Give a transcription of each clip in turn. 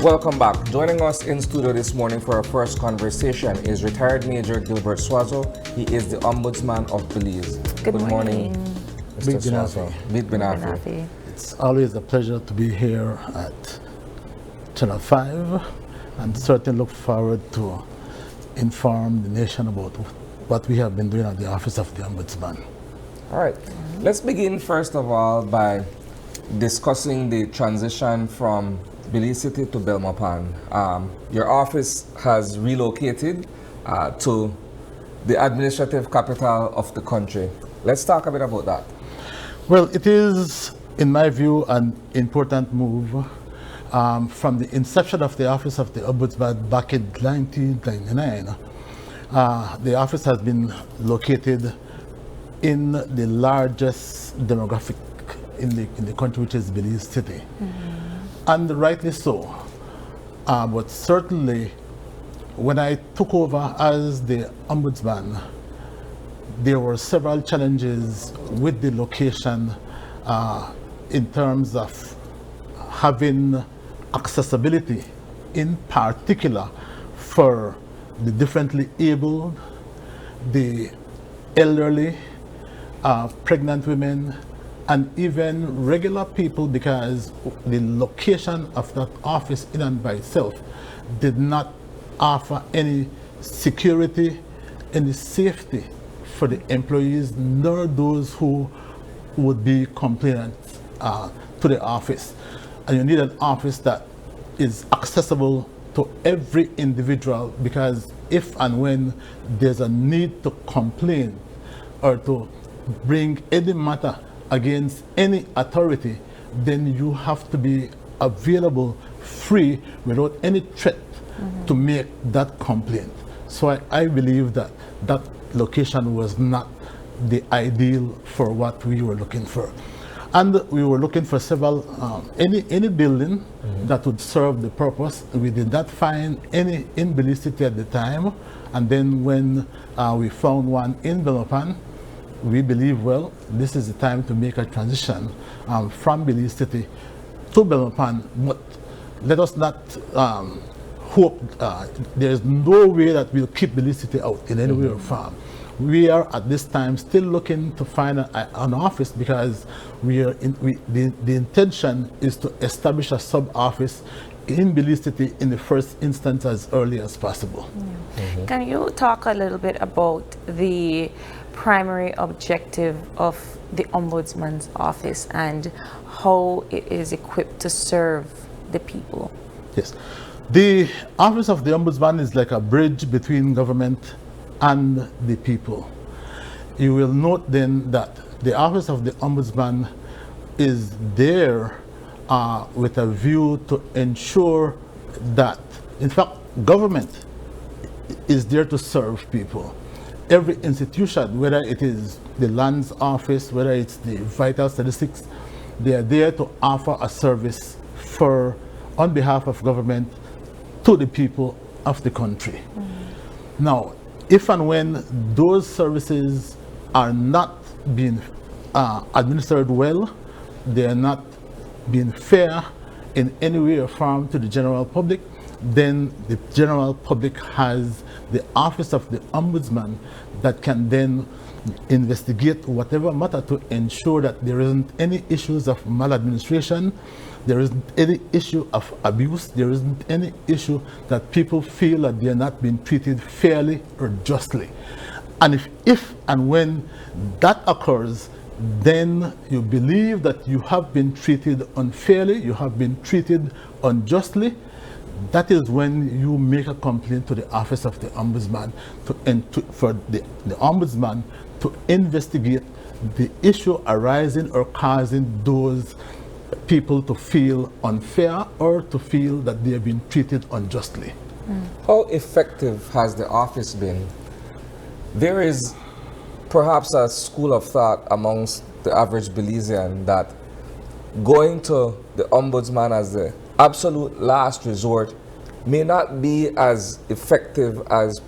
Welcome back. Joining us in studio this morning for our first conversation is retired Major Gilbert Swazo. He is the Ombudsman of Belize. Good morning, Mr. Swazo. Big Binafi. It's always a pleasure to be here at Channel 5 and certainly look forward to inform the nation about what we have been doing at the Office of the Ombudsman. All right. Let's begin first of all by discussing the transition from Belize City to Belmopan. Your office has relocated to the administrative capital of the country. Let's talk a bit about that. Well, it is, in my view, an important move. From the inception of the Office of the Ombudsman back in 1999, the office has been located in the largest demographic in the country, which is Belize City. And rightly so. But certainly, when I took over as the Ombudsman, there were several challenges with the location in terms of having accessibility, in particular for the differently abled, the elderly, pregnant women, and even regular people, because the location of that office in and by itself did not offer any security, any safety for the employees, nor those who would be complainants to the office. And you need an office that is accessible to every individual, because if and when there's a need to complain or to bring any matter against any authority, then you have to be available free without any threat to make that complaint. So I believe that that location was not the ideal for what we were looking for. And we were looking for several, any building that would serve the purpose. We did not find any in Belize City at the time. And then when we found one in Belmopan, we believe, well, this is the time to make a transition from Belize City to Belmopan. But let us not hope, there is no way that we'll keep Belize City out in any way or form. We are at this time still looking to find an office, because the intention is to establish a sub-office in Belize City in the first instance as early as possible. Can you talk a little bit about the primary objective of the Ombudsman's office and how it is equipped to serve the people? Yes. The Office of the Ombudsman is like a bridge between government and the people. You will note then that the Office of the Ombudsman is there with a view to ensure that, in fact, government is there to serve people. Every institution, whether it is the Lands Office, whether it's the Vital Statistics, they are there to offer a service on behalf of government to the people of the country. Now, if and when those services are not being administered well, they are not being fair in any way or form to the general public, then the general public has the Office of the Ombudsman that can then investigate whatever matter to ensure that there isn't any issues of maladministration, there isn't any issue of abuse, there isn't any issue that people feel that they are not being treated fairly or justly. And if and when that occurs, then you believe that you have been treated unfairly, you have been treated unjustly, that is when you make a complaint to the Office of the Ombudsman for the Ombudsman to investigate the issue arising or causing those people to feel unfair or to feel that they have been treated unjustly. How effective has the office been? There is perhaps a school of thought amongst the average Belizean that going to the Ombudsman as the absolute last resort may not be as effective as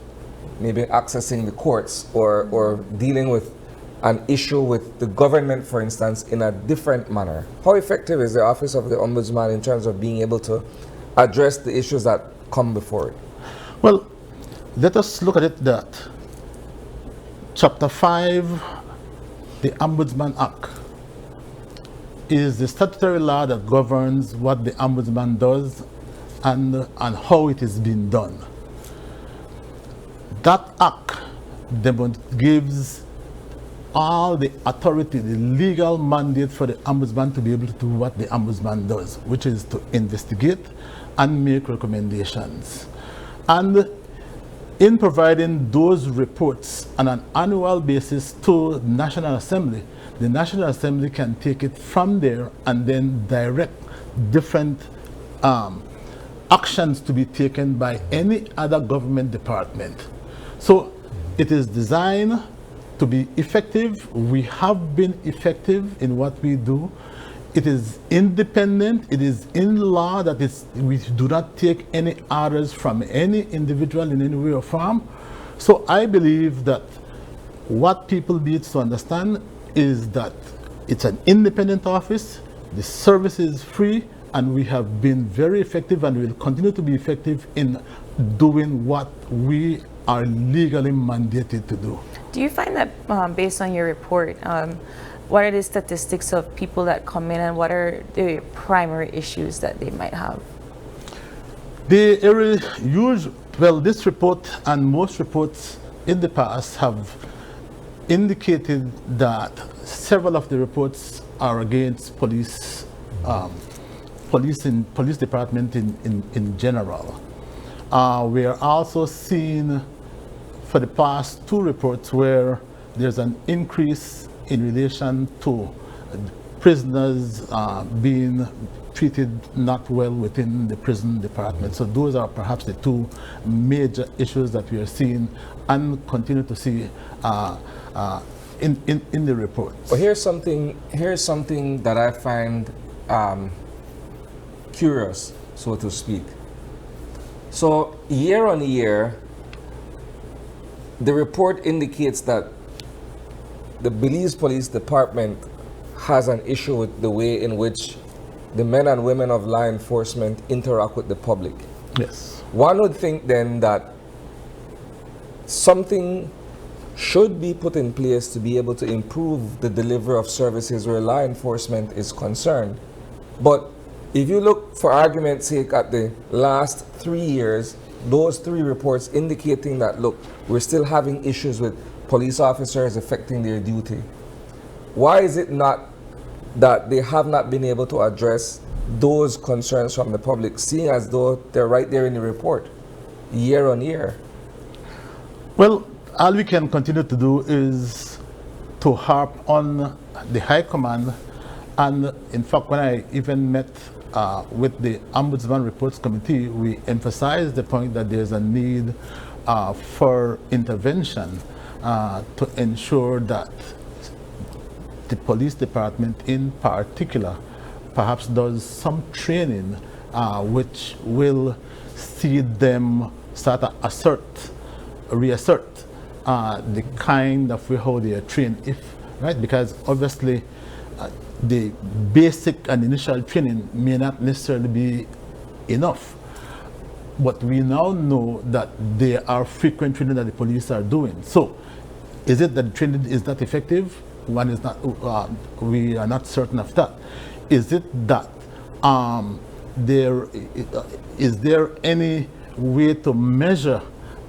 maybe accessing the courts or dealing with an issue with the government, for instance, in a different manner. How effective is the Office of the Ombudsman in terms of being able to address the issues that come before it? Well, let us look at it that Chapter 5, the Ombudsman Act, is the statutory law that governs what the Ombudsman does and how it is being done. That act gives all the authority, the legal mandate for the Ombudsman to be able to do what the Ombudsman does, which is to investigate and make recommendations. And in providing those reports on an annual basis to the National Assembly, the National Assembly can take it from there and then direct different actions to be taken by any other government department. So it is designed to be effective. We have been effective in what we do. It is independent. It is in law that we do not take any orders from any individual in any way or form. So I believe that what people need to understand is that it's an independent office, the service is free, and we have been very effective and will continue to be effective in doing what we are legally mandated to do. Do you find that based on your report, what are the statistics of people that come in and what are the primary issues that they might have? Well, this report and most reports in the past have indicated that several of the reports are against police department in general. We are also seeing for the past 2 reports where there's an increase in relation to prisoners being treated not well within the prison department. So those are perhaps the 2 major issues that we are seeing and continue to see in the report. Well, here's something that I find curious, so to speak. So year on year, the report indicates that the Belize Police Department has an issue with the way in which the men and women of law enforcement interact with the public. Yes. One would think then that something should be put in place to be able to improve the delivery of services where law enforcement is concerned. But if you look, for argument's sake, at the last 3 years, those 3 reports indicating that, look, we're still having issues with police officers affecting their duty. Why is it not that they have not been able to address those concerns from the public, seeing as though they're right there in the report, year on year? Well, all we can continue to do is to harp on the High Command. And in fact, when I even met with the Ombudsman Reports Committee, we emphasized the point that there's a need for intervention to ensure that the police department in particular perhaps does some training which will see them start to reassert the kind of way how they are trained, right? Because obviously the basic and initial training may not necessarily be enough. But we now know that there are frequent training that the police are doing. So is it that the training is not effective? One is not, we are not certain of that. Is it that is there any way to measure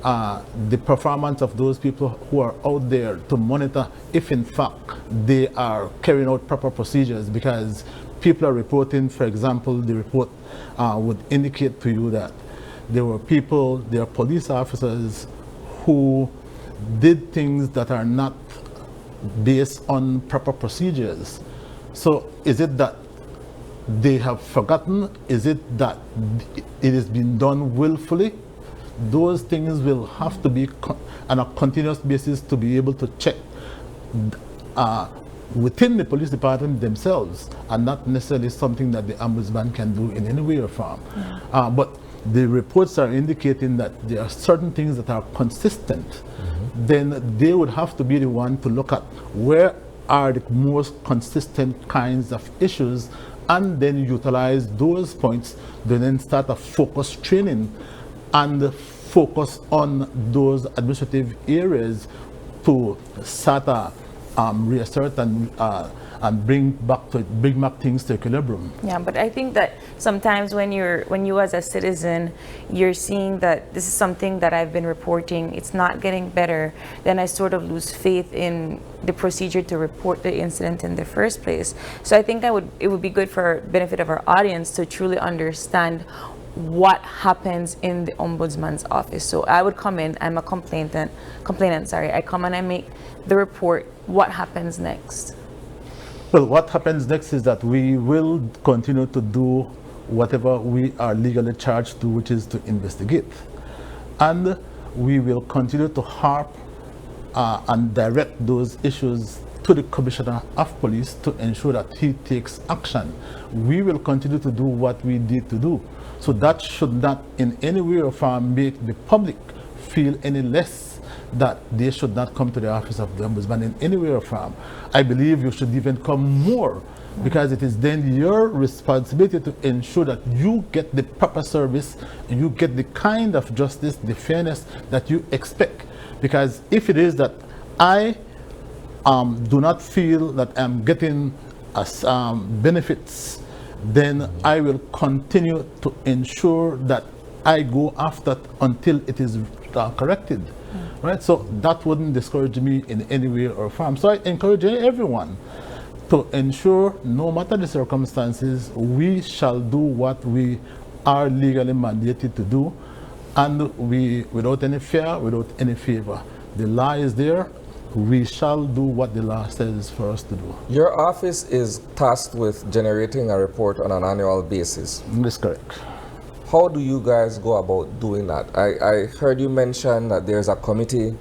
the performance of those people who are out there to monitor if in fact they are carrying out proper procedures? Because people are reporting, for example, the report would indicate to you that there are police officers who did things that are not based on proper procedures. So is it that they have forgotten? Is it that it is being done willfully? Those things will have to be on a continuous basis to be able to check within the police department themselves, and not necessarily something that the Ombudsman can do in any way or form. Yeah. But the reports are indicating that there are certain things that are consistent. Mm-hmm. Then they would have to be the one to look at where are the most consistent kinds of issues and then utilize those points to then start a focus training and focus on those administrative areas to start reassert and bring back things to equilibrium. Yeah, but I think that sometimes when you as a citizen, you're seeing that this is something that I've been reporting, it's not getting better, then I sort of lose faith in the procedure to report the incident in the first place. So I think it would be good for benefit of our audience to truly understand what happens in the Ombudsman's office. So I would come in, I'm a complainant, I come and I make the report. What happens next? Well, what happens next is that we will continue to do whatever we are legally charged to, which is to investigate. And we will continue to harp and direct those issues to the Commissioner of Police to ensure that he takes action. We will continue to do what we need to do. So that should not in any way or form make the public feel any less that they should not come to the office of the Ombudsman in any way or form. I believe you should even come more, because it is then your responsibility to ensure that you get the proper service, you get the kind of justice, the fairness that you expect. Because if it is that I do not feel that I'm getting benefits, then I will continue to ensure that I go after it until it is corrected. Right? So that wouldn't discourage me in any way or form. So I encourage everyone to ensure, no matter the circumstances, we shall do what we are legally mandated to do, and we, without any fear, without any favor. The law is there. We shall do what the law says for us to do. Your office is tasked with generating a report on an annual basis. That's correct. How do you guys go about doing that? I heard you mention that there's a committee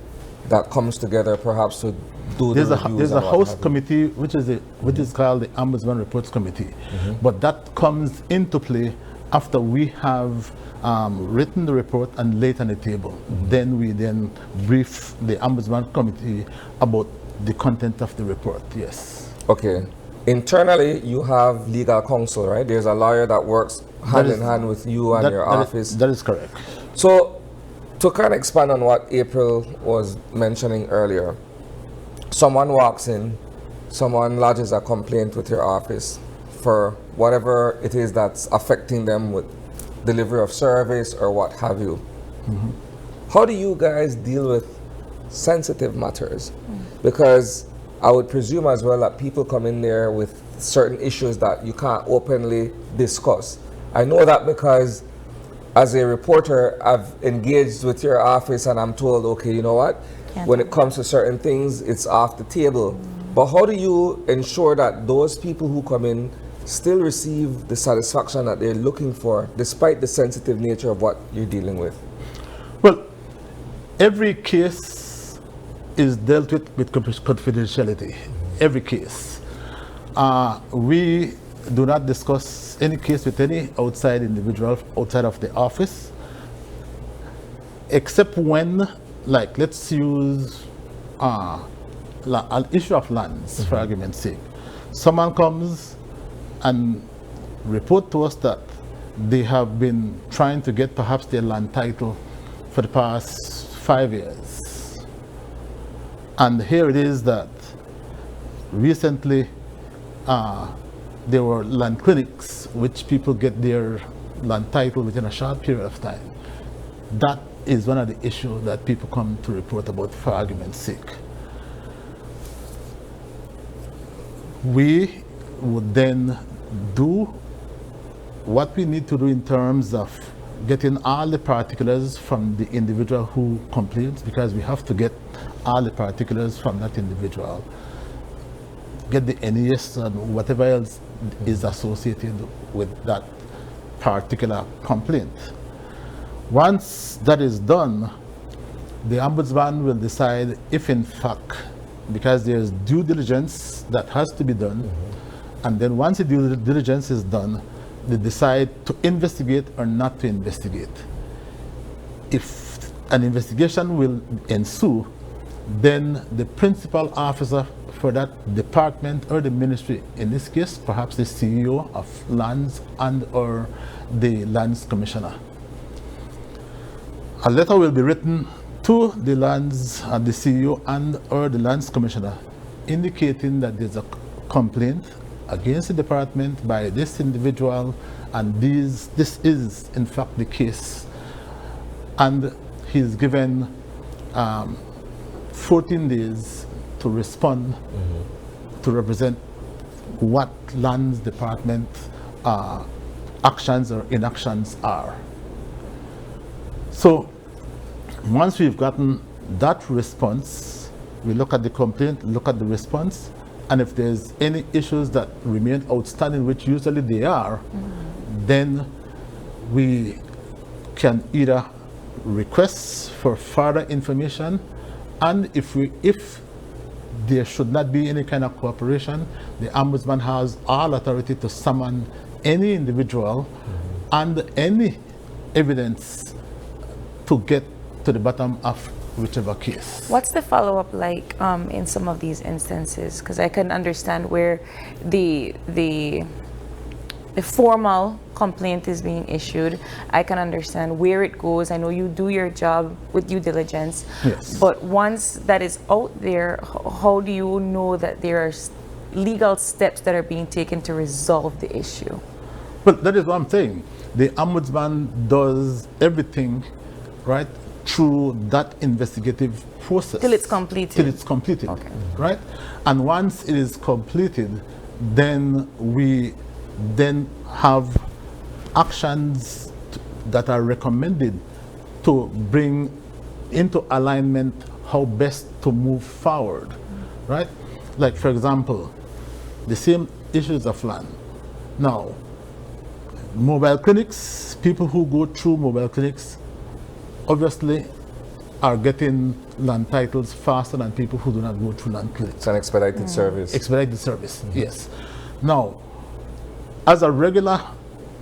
that comes together perhaps to do the reviews. There's a house committee which is called the Ombudsman Reports Committee. But that comes into play after we have written the report and laid on the table. Then we brief the Ombudsman Committee about the content of the report, yes. Okay. Internally, you have legal counsel, right? There's a lawyer that works hand in hand with you and your office. That is correct. So, to kind of expand on what April was mentioning earlier, someone walks in, someone lodges a complaint with your office for whatever it is that's affecting them with delivery of service or what have you. How do you guys deal with sensitive matters? Because I would presume as well that people come in there with certain issues that you can't openly discuss. I know that because as a reporter, I've engaged with your office and I'm told, okay, you know what? When it comes to certain things, it's off the table. But how do you ensure that those people who come in still receive the satisfaction that they're looking for, despite the sensitive nature of what you're dealing with? Well, every case is dealt with confidentiality. Every case. We do not discuss any case with any outside individual outside of the office, except when, like, let's use an issue of lands, for argument's sake. Someone comes and report to us that they have been trying to get perhaps their land title for the past 5 years. And here it is that recently there were land clinics which people get their land title within a short period of time. That is one of the issues that people come to report about, for argument's sake. We would then do what we need to do in terms of getting all the particulars from the individual who complains, because we have to get all the particulars from that individual. Get the NES and whatever else is associated with that particular complaint. Once that is done, the Ombudsman will decide if in fact, because there's due diligence that has to be done, and then once the due diligence is done, they decide to investigate or not to investigate. If an investigation will ensue, then the principal officer for that department or the ministry, in this case, perhaps the CEO of lands and or the lands commissioner. A letter will be written to the lands the CEO and or the lands commissioner indicating that there's a complaint against the department by this individual, and this is in fact the case, and he's given 14 days to respond to represent what lands department actions or inactions are. So once we've gotten that response, we look at the complaint, look at the response, and if there's any issues that remain outstanding, which usually they are, then we can either request for further information, and if there should not be any kind of cooperation, the Ombudsman has all authority to summon any individual and any evidence to get to the bottom of whichever case. What's the follow-up like in some of these instances? Because I can understand where the formal complaint is being issued. I can understand where it goes. I know you do your job with due diligence. Yes. But once that is out there, how do you know that there are legal steps that are being taken to resolve the issue? Well, that is what I'm saying. The Ombudsman does everything, right, through that investigative process. Till it's completed. Till it's completed, Okay. right? And once it is completed, then we then have actions that are recommended to bring into alignment how best to move forward, right? Like, for example, the same issues of land. Now, mobile clinics, people who go through mobile clinics obviously are getting land titles faster than people who do not go through land clinics. It's an expedited service. Expedited service, yes. Now, as a regular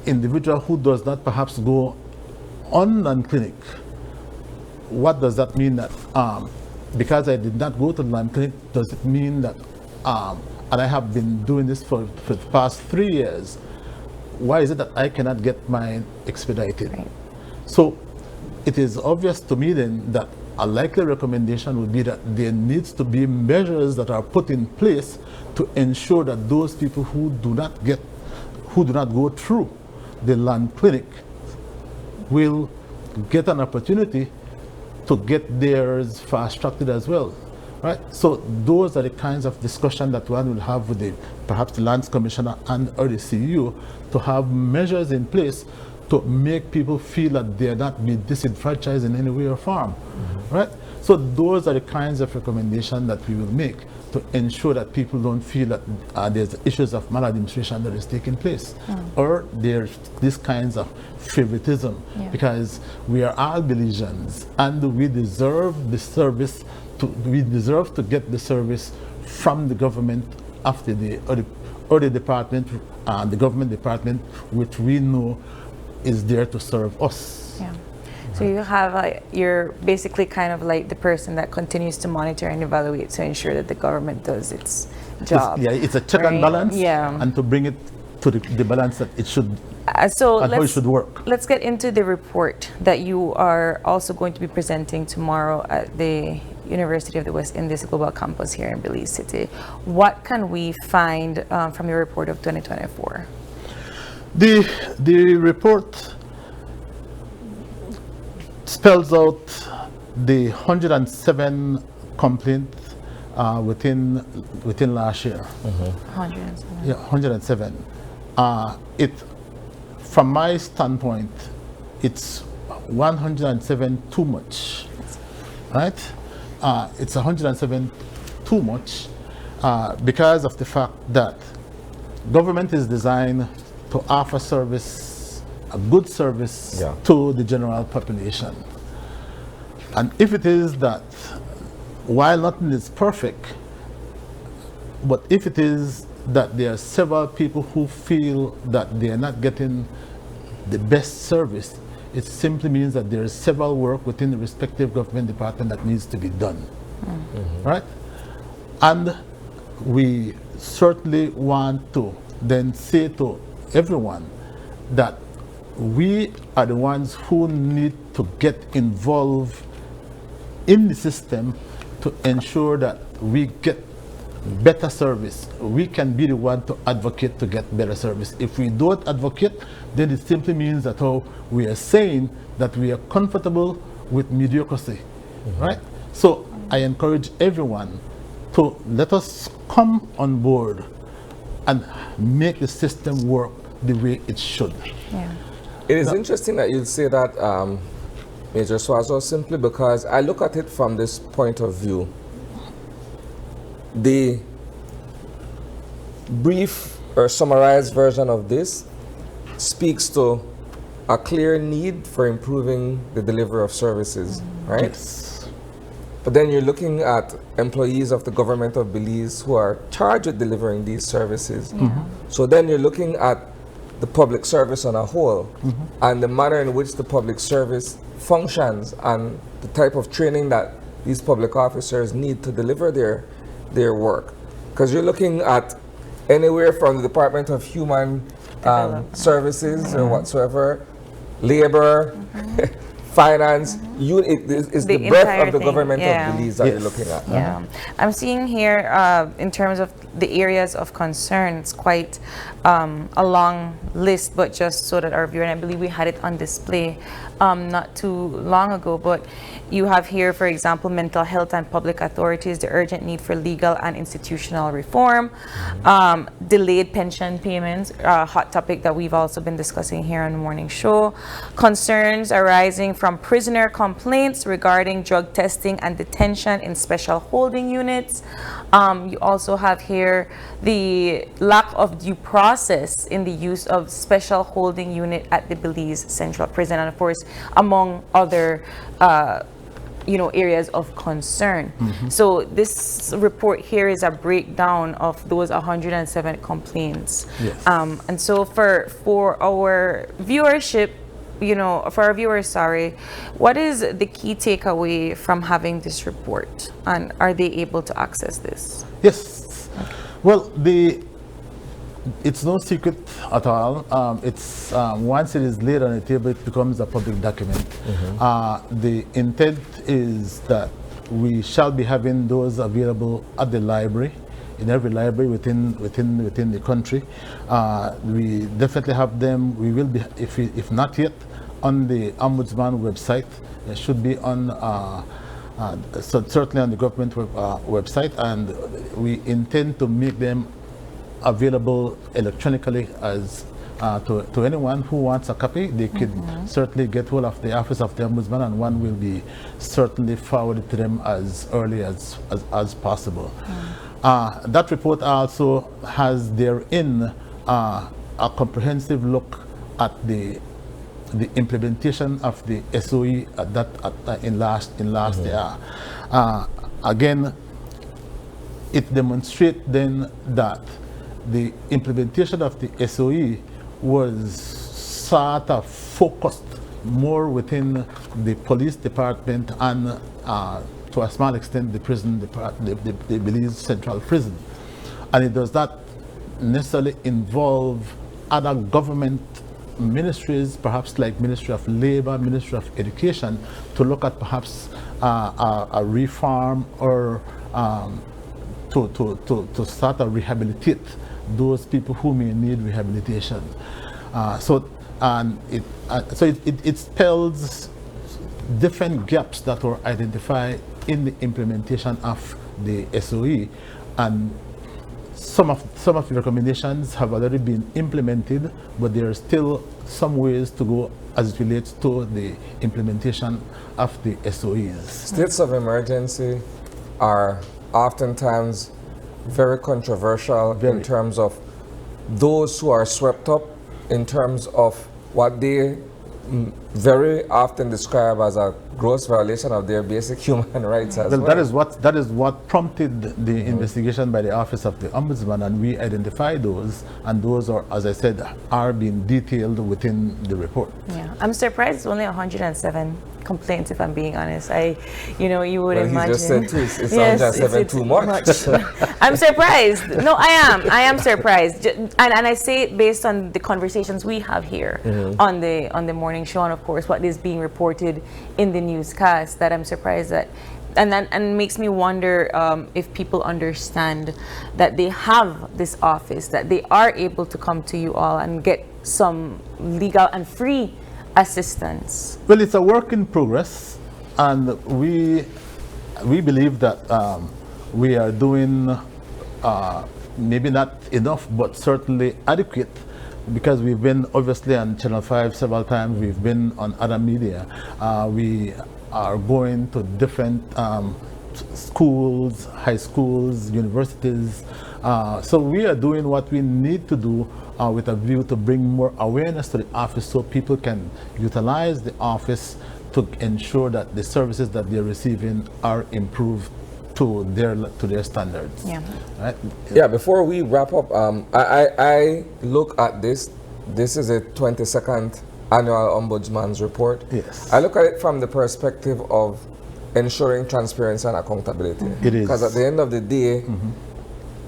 individual who does not perhaps go on land clinic, what does that mean? That because I did not go to the land clinic, does it mean that, and I have been doing this for the past 3 years, why is it that I cannot get mine expedited? Right. So it is obvious to me then that a likely recommendation would be that there needs to be measures that are put in place to ensure that those people who do not go through the land clinic will get an opportunity to get theirs fast-tracked as well, right? So those are the kinds of discussion that one will have with perhaps the lands commissioner and or the CEO, to have measures in place to make people feel that they're not being disenfranchised in any way or form, right? So those are the kinds of recommendations that we will make to ensure that people don't feel that there's issues of maladministration that is taking place, or there's these kinds of favoritism, because we are all Belizeans and we deserve the service. We deserve to get the service from the government after or the department, the government department, which we know is there to serve us. Yeah. So you have you're basically kind of like the person that continues to monitor and evaluate to ensure that the government does its job. It's a check and balance, and to bring it to the balance that it should, so and how it should work. Let's get into the report that you are also going to be presenting tomorrow at the University of the West Indies Global Campus here in Belize City. What can we find from your report of 2024? The report spells out the 107 complaints within last year. 107. Yeah, 107. From my standpoint, it's 107 too much, right? It's 107 too much because of the fact that government is designed to offer service, a good service to the general population. And if it is that, while nothing is perfect, but if it is that there are several people who feel that they are not getting the best service, it simply means that there is several work within the respective government department that needs to be done, right? And we certainly want to then say to everyone that we are the ones who need to get involved in the system to ensure that we get better service. We can be the one to advocate to get better service. If we don't advocate, then it simply means that we are saying that we are comfortable with mediocrity, right? So I encourage everyone to let us come on board and make the system work the way it should. Yeah. It is interesting that you say that, Major Swazo, simply because I look at it from this point of view. The brief or summarized version of this speaks to a clear need for improving the delivery of services, right? Yes. But then you're looking at employees of the government of Belize who are charged with delivering these services. So then you're looking at the public service on a whole and the manner in which the public service functions and the type of training that these public officers need to deliver their work. Because you're looking at anywhere from the Department of Human Services or whatsoever, labor, finance, it's the breadth of the government of Belize that you're looking at. Yeah, I'm seeing here in terms of the areas of concern, it's quite a long list, but just so that our viewer, and I believe we had it on display not too long ago, but you have here, for example, mental health and public authorities, the urgent need for legal and institutional reform, delayed pension payments, a hot topic that we've also been discussing here on the morning show, concerns arising from prisoner complaints regarding drug testing and detention in special holding units. You also have here the lack of due process in the use of special holding unit at the Belize Central Prison, and of course, among other areas of concern. So this report here is a breakdown of those 107 complaints. Yes. And so for our viewership, for our viewers, what is the key takeaway from having this report, and are they able to access this? Yes. Well, it's no secret at all. It's once it is laid on the table, it becomes a public document. The intent is that we shall be having those available at the library, in every library within the country. We definitely have them. We will be, if not yet, on the Ombudsman website. It should be on. So certainly on the government website, and we intend to make them available electronically as to anyone who wants a copy. They could certainly get hold of the Office of the Ombudsman, and one will be certainly forwarded to them as early as possible. That report also has therein a comprehensive look at the implementation of the SOE in last year. Again, it demonstrates then that the implementation of the SOE was sort of focused more within the police department and to a small extent the prison department, the Belize Central Prison, and it does not necessarily involve other government ministries, perhaps like Ministry of Labor, Ministry of Education, to look at perhaps a reform or to start to rehabilitate those people who may need rehabilitation. So it spells different gaps that were identified in the implementation of the SOE, and some of the recommendations have already been implemented, but there are still some ways to go as it relates to the implementation of the SOEs. States of emergency are oftentimes very controversial in terms of those who are swept up in terms of what they very often describe as a gross violation of their basic human rights as well. That is what prompted the investigation by the Office of the Ombudsman, and we identified those, and those are, as I said, are being detailed within the report. Yeah, I'm surprised it's only 107 complaints, if I'm being honest. You would Well, imagine. he just said two. It sounds just even too much. I'm surprised. No, I am surprised. And I say it based on the conversations we have here on the morning show, and of course what is being reported in the newscast, that I'm surprised that. And makes me wonder if people understand that they have this office, that they are able to come to you all and get some legal and free assistance. Well, it's a work in progress, and we believe that we are doing maybe not enough, but certainly adequate, because we've been obviously on Channel 5 several times. We've been on other media. We are going to different schools, high schools, universities. So we are doing what we need to do with a view to bring more awareness to the office, so people can utilize the office to ensure that the services that they're receiving are improved to their standards. Yeah. Right? Yeah, before we wrap up, I look at this. This is a 22nd annual Ombudsman's report. Yes. I look at it from the perspective of ensuring transparency and accountability. It is. Because at the end of the day,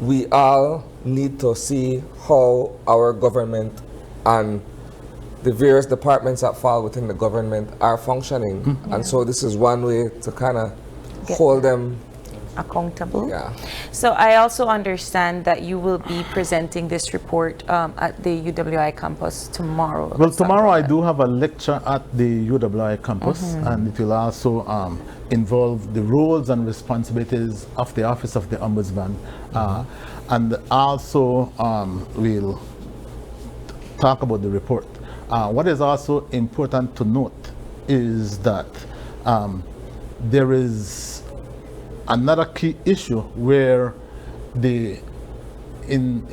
we all need to see how our government and the various departments that fall within the government are functioning. And so this is one way to kind of hold them accountable. Yeah. So I also understand that you will be presenting this report at the UWI campus tomorrow. Well, tomorrow I do have a lecture at the UWI campus, and it will also involve the roles and responsibilities of the Office of the Ombudsman. And also we'll talk about the report. What is also important to note is that there is another key issue where in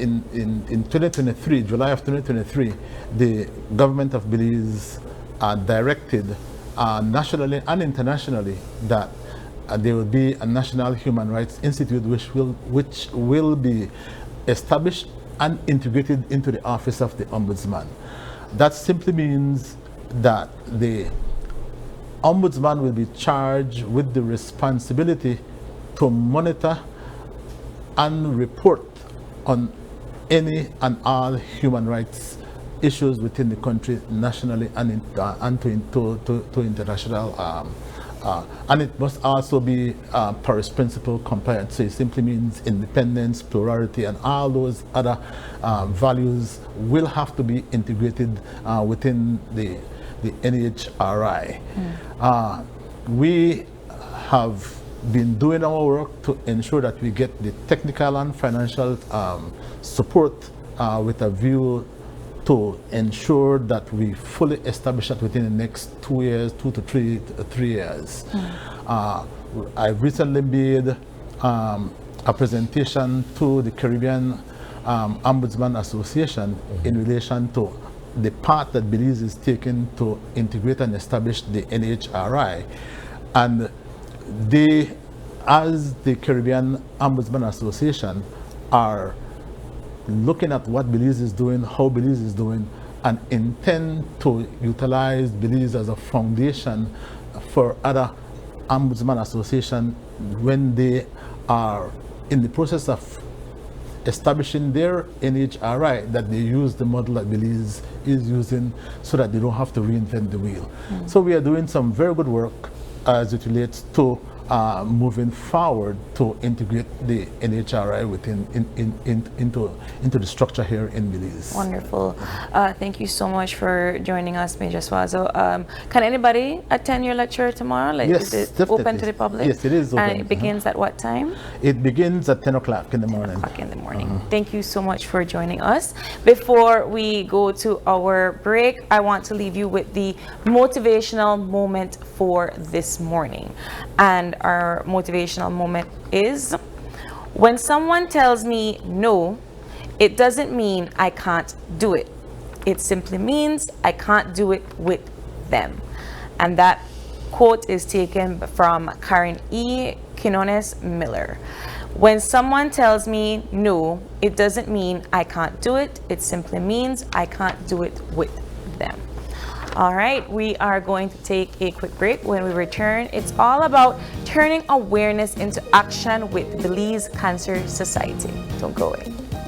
2023, July of 2023, the government of Belize directed nationally and internationally that there will be a National Human Rights Institute which will be established and integrated into the Office of the Ombudsman. That simply means that the Ombudsman will be charged with the responsibility to monitor and report on any and all human rights issues within the country, nationally and to international. And it must also be Paris Principle compliant. So it simply means independence, plurality, and all those other values will have to be integrated within the NHRI. We have been doing our work to ensure that we get the technical and financial support with a view to ensure that we fully establish that within the next 2 years, 2 to 3 years. I recently made a presentation to the Caribbean Ombudsman Association in relation to the path that Belize is taking to integrate and establish the NHRI. And they, as the Caribbean Ombudsman Association, are looking at what Belize is doing, how Belize is doing, and intend to utilize Belize as a foundation for other Ombudsman Association when they are in the process of establishing their NHRI, that they use the model that Belize is using so that they don't have to reinvent the wheel. So we are doing some very good work as it relates to moving forward to integrate the NHRI within into the structure here in Belize. Wonderful. Thank you so much for joining us, Major Swazo. Can anybody attend your lecture tomorrow? Like, Yes, is it definitely. open to the public? Yes, it is open. And it begins at what time? It begins at 10 o'clock in the morning. 10 o'clock in the morning. Thank you so much for joining us. Before we go to our break, I want to leave you with the motivational moment for this morning. And our motivational moment is: when someone tells me no, it doesn't mean I can't do it. It simply means I can't do it with them. And that quote is taken from Karen E. Quinones Miller. When someone tells me no, it doesn't mean I can't do it. It simply means I can't do it with them. All right, we are going to take a quick break. When we return, it's all about turning awareness into action with Belize Cancer Society. Don't go away.